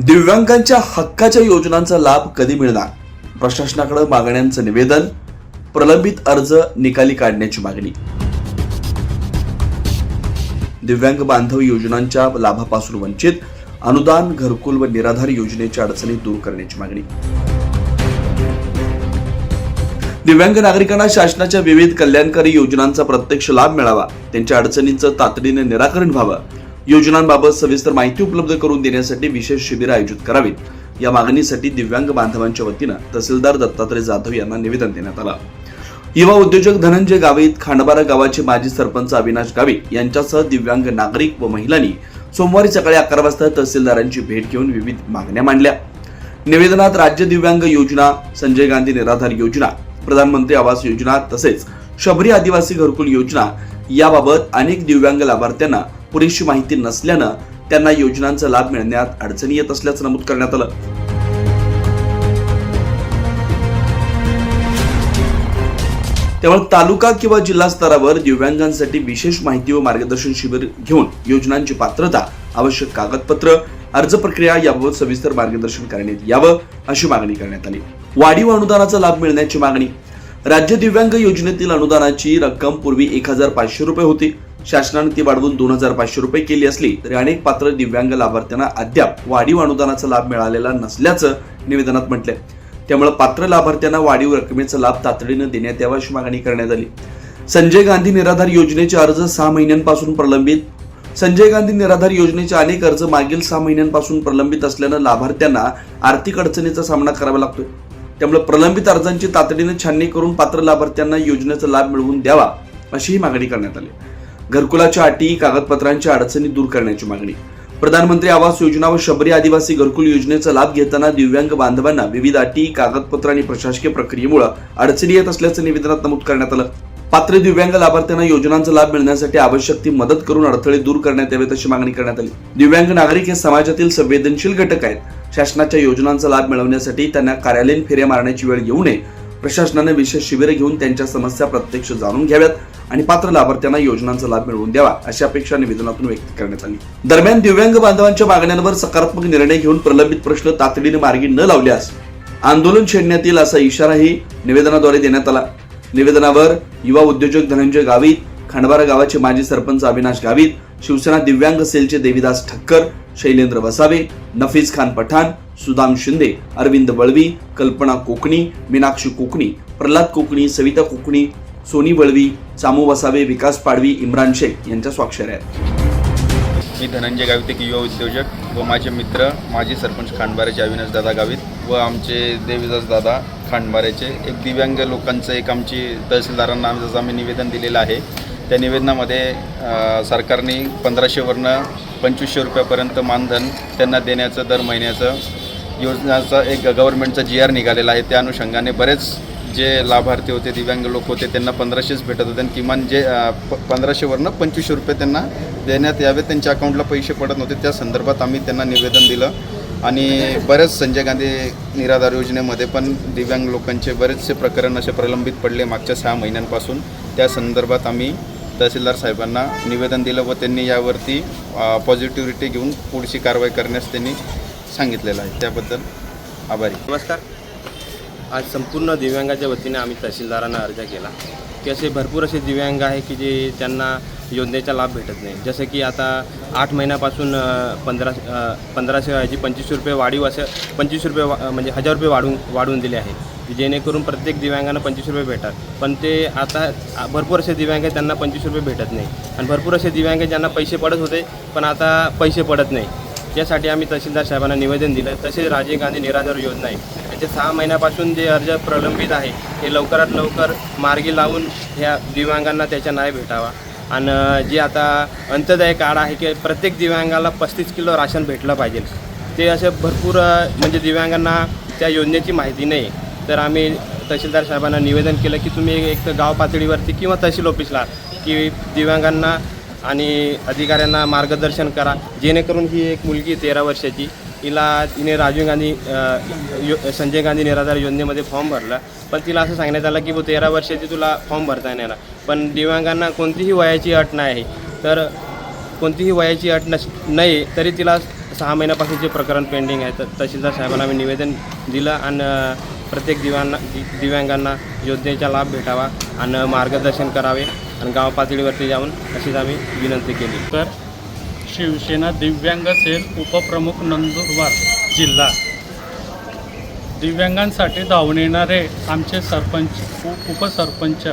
दिव्यांगांच्या हक्काच्या योजनांचा लाभ कधी मिळणार? प्रशासनाकडे मागण्यांचं निवेदन. प्रलंबित अर्ज निकाली काढण्याची मागणी. दिव्यांग बांधव योजनांच्या लाभापासून वंचित, अनुदान, घरकुल व निराधार योजनेच्या अडचणी दूर करण्याची मागणी. दिव्यांग नागरिकांना शासनाच्या विविध कल्याणकारी योजनांचा प्रत्यक्ष लाभ मिळावा, त्यांच्या अडचणींचं तातडीने निराकरण व्हावं, योजनांबाबत सविस्तर माहिती उपलब्ध करून देण्यासाठी विशेष शिबिर आयोजित करावीत, या मागणीसाठी दिव्यांग बांधवांच्या वतीनं तहसीलदार दत्तात्रय जाधव यांना निवेदन देण्यात आलं. युवा उद्योजक धनंजय गावित, खांडबारा गावाचे माजी सरपंच अविनाश गावित यांच्यासह दिव्यांग नागरिक व महिलांनी सोमवारी सकाळी 11 वाजता तहसीलदारांची भेट घेऊन विविध मागण्या मांडल्या. निवेदनात राज्य दिव्यांग योजना, संजय गांधी निराधार योजना, प्रधानमंत्री आवास योजना तसेच शबरी आदिवासी घरकुल योजना याबाबत अनेक दिव्यांग लाभार्थ्यांना पुरेशी माहिती नसल्यानं त्यांना योजनांचा लाभ मिळण्यात अडचणी येत असल्याचं नमूद करण्यात आलं. त्यामुळे तालुका किंवा जिल्हा स्तरावर दिव्यांगांसाठी विशेष माहिती व मार्गदर्शन शिबिर घेऊन योजनांची पात्रता, आवश्यक कागदपत्र, अर्ज प्रक्रिया याबाबत सविस्तर मार्गदर्शन करण्यात यावं अशी मागणी करण्यात आली. वाढीव अनुदानाचा लाभ मिळण्याची मागणी. राज्य दिव्यांग योजनेतील अनुदानाची रक्कम पूर्वी 1500 रुपये होती. शासनाने ती वाढवून 2500 रुपये केली असली तरी अनेक पात्र दिव्यांग लाभार्थ्यांना अद्याप वाढीव अनुदानाचा लाभ मिळालेला नसल्याचं निवेदनात म्हटलंय. त्यामुळे पात्र लाभार्थ्यांना वाढीव रकमेचा लाभ तातडीने देण्यात यावा अशी मागणी करण्यात आली. संजय गांधी निराधार योजनेचे अर्ज 6 महिन्यांपासून प्रलंबित. संजय गांधी निराधार योजनेचे अनेक अर्ज मागील 6 महिन्यांपासून प्रलंबित असल्यानं लाभार्थ्यांना आर्थिक अडचणीचा सामना करावा लागतोय. त्यामुळे प्रलंबित अर्जांची तातडीने छाननी करून पात्र लाभार्थ्यांना योजनेचा लाभ मिळवून द्यावा अशीही मागणी करण्यात आली. घरकुलाच्या अटी, कागदपत्रांच्या अडचणी दूर करण्याची मागणी. प्रधानमंत्री आवास योजना व शबरी आदिवासी घरकुल योजनेचा लाभ घेताना दिव्यांग बांधवांना विविध अटी, कागदपत्र आणि प्रशासकीय प्रक्रियेमुळे अडचणी येत असल्याचं निवेदनात नमूद करण्यात आलं. पात्र दिव्यांग लाभार्थ्यांना योजनांचा लाभ मिळण्यासाठी आवश्यक ती मदत करून अडथळे दूर करण्यात यावेत अशी मागणी करण्यात आली. दिव्यांग नागरिक हे समाजातील संवेदनशील घटक आहेत. शासनाच्या योजनांचा लाभ मिळवण्यासाठी त्यांना कार्यालयीन फेऱ्या मारण्याची वेळ येऊ नये. प्रशासनाने विशेष शिबिरे घेऊन त्यांच्या समस्या प्रत्यक्ष जाणून घ्याव्यात आणि पात्र लाभार्थ्यांना योजनांचा लाभ मिळवून द्यावा अशी अपेक्षा निवेदनातून व्यक्त करण्यात आली. दरम्यान दिव्यांग बांधवांच्या मागण्यांवर सकारात्मक निर्णय घेऊन प्रलंबित प्रश्न तातडीने मार्गी न लावल्यास आंदोलन छेडण्यात येईल असा इशाराही निवेदनाद्वारे देण्यात आला. निवेदनावर युवा उद्योजक धनंजय गावित, खांडबारा गावाचे माजी सरपंच अविनाश गावित, शिवसेना दिव्यांग सेलचे देवीदास ठक्कर, शैलेंद्र वसावे, नफीज खान पठाण, सुदाम शिंदे, अरविंद वळवी, कल्पना कोकणी, मीनाक्षी कोकणी, प्रल्हाद कोकणी, सविता कोकणी, सोनी वळवी, चामू वसावे, विकास पाडवी, इम्रान शेख यांच्या स्वाक्षऱ्या आहेत. मी धनंजय गावित, एक युवा उद्योजक व माझे मित्र माजी सरपंच खांडबाऱ्याचे अविनाश दादा गावित व आमचे देवीदास दादा खांडबाऱ्याचे एक दिव्यांग लोकांचं एक आमची तहसीलदारांना आम्ही निवेदन दिलेलं आहे. त्या निवेदनामध्ये सरकारने 1500वरनं 2500 रुपयापर्यंत मानधन त्यांना देण्याचं दर महिन्याचं योजनाचा एक गव्हर्नमेंटचा GR निघालेला आहे. त्या अनुषंगाने बरेच जे लाभार्थी होते, दिव्यांग लोक होते, त्यांना 1500च भेटत होते आणि किमान जे 1500वरनं 2500 रुपये त्यांना देण्यात यावे, त्यांच्या अकाउंटला पैसे पडत नव्हते. त्या संदर्भात आम्ही त्यांना निवेदन दिलं आणि बरेच संजय गांधी निराधार योजनेमध्ये पण दिव्यांग लोकांचे बरेचसे प्रकरण असे प्रलंबित पडले मागच्या 6 महिन्यांपासून. त्या संदर्भात आम्ही तहसीलदार साहेबांना निवेदन दिलं व त्यांनी यावरती पॉझिटिव्हिटी घेऊन पुढची कारवाई करण्यास त्यांनी सांगितलेलं आहे. त्याबद्दल आभारी. नमस्कार. आज संपूर्ण दिव्यांगाच्या वतीने आम्ही तहसीलदारांना अर्ज केला की असे भरपूर असे दिव्यांग आहे की जे त्यांना योजनेचा लाभ भेटत नाही. जसं की आता 8 महिन्यापासून 1500 ऐवजी 2500 रुपये वाढीव असं 2500 रुपये म्हणजे 1000 रुपये वाढवून दिले आहे, जेणेकरून प्रत्येक दिव्यांगांना 2500 रुपये भेटतात. पण ते आता भरपूर असे दिव्यांग आहेत त्यांना 2500 रुपये भेटत नाही आणि भरपूर असे दिव्यांग आहेत ज्यांना पैसे पडत होते पण आता पैसे पडत नाही. यासाठी आम्ही तहसीलदार साहेबांना निवेदन दिलं. तसेच राजीव गांधी निराधार योजना आहे, याचे 6 महिन्यापासून जे अर्ज प्रलंबित आहे हे लवकरात लवकर मार्गी लावून ह्या दिव्यांगांना त्याचा न्याय भेटावा. आणि जे आता अंत्योदय कार्ड आहे की प्रत्येक दिव्यांगाला 35 किलो राशन भेटलं पाहिजे. ते असे भरपूर म्हणजे दिव्यांगांना त्या योजनेची माहिती नाही. तर आम्ही तहसीलदार साहेबांना निवेदन केलं की तुम्ही एक तर गाव पातळीवरती किंवा तहसील ऑफिसला की दिव्यांगांना आणि अधिकाऱ्यांना मार्गदर्शन करा, जेणेकरून ही एक मुलगी 13 वर्षाची, तिने राजीव गांधी संजय गांधी निराधार योजनेमध्ये फॉर्म भरला, पण तिला असं सांगण्यात आलं की 13 वर्षाची तुला फॉर्म भरता येणार. पण दिव्यांगांना कोणतीही वयाची अट नाही आहे. तर कोणतीही वयाची अट नाही तरी तिला 6 महिन्यापासून जे प्रकरण पेंडिंग आहे तर तहसीलदार साहेबांना आम्ही निवेदन दिलं आणि प्रत्येक दिव्यांगांना योजनेचा लाभ भेटावा आणि मार्गदर्शन करावे आणि गाव पातळीवरती जाऊन अशीच आम्ही विनंती केली. तर शिवसेना दिव्यांग सेल उपप्रमुख नंदुरबार जिल्हा. दिव्यांगांसाठी धावून येणारे आमचे सरपंच उपसरपंच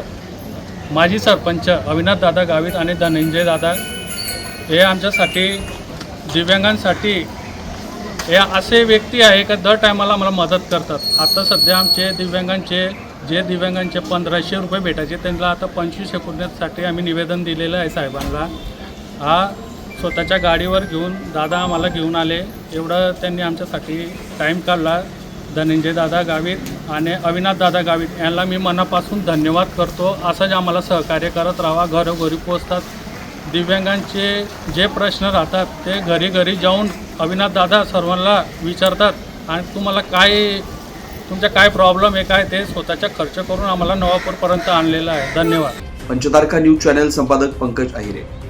माजी सरपंच अविनाश दादा गावित आणि धनंजय दादा हे आमच्यासाठी दिव्यांगांसाठी हे असे व्यक्ती आहे का दर टायमाला आम्हाला मदत करतात. आता सध्या आमचे दिव्यांगांचे 1500 रुपये भेटायचे त्यांना आता 25 एकोणीससाठी आम्ही निवेदन दिलेलं आहे साहेबांना. हा स्वतःच्या गाडीवर घेऊन दादा आम्हाला घेऊन आले. एवढं त्यांनी आमच्यासाठी टाईम काढला. धनंजय दादा गावित आणि अविनाश दादा गावित यांना मी मनापासून धन्यवाद करतो. असंच आम्हाला सहकार्य करत राहा. घरोघरी पोचतात. दिव्यांगांचे जे प्रश्न राहतात ते घरी घरी जाऊन अविनाश दादा सर्वांना विचारतात आणि तुम्हाला तुमचा काय प्रॉब्लेम आहे काय ते स्वतःचा खर्च करून आम्हाला नवापूरपर्यंत आणलेलं आहे. धन्यवाद. पंचतारका न्यूज चॅनल संपादक पंकज अहिरे.